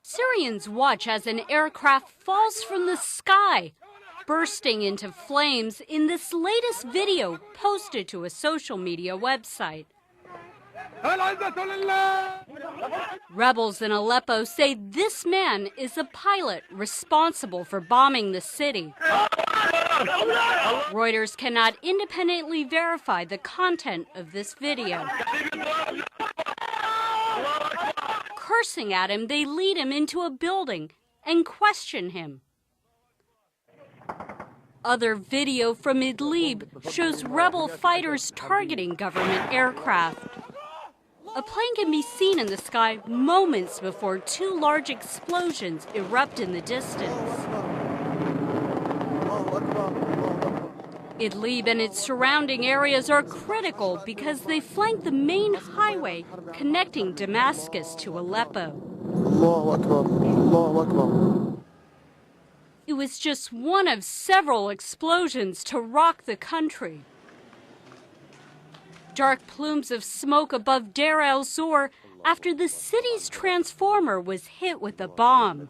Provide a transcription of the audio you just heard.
Syrians watch as an aircraft falls from the sky, bursting into flames in this latest video posted to a social media website. Rebels in Aleppo say this man is the pilot responsible for bombing the city. Reuters cannot independently verify the content of this video. Cursing at him, they lead him into a building and question him. Other video from Idlib shows rebel fighters targeting government aircraft. A plane can be seen in the sky moments before two large explosions erupt in the distance. Idlib and its surrounding areas are critical because they flank the main highway connecting Damascus to Aleppo. It was just one of several explosions to rock the country. Dark plumes of smoke above Deir el-Zor after the city's transformer was hit with a bomb.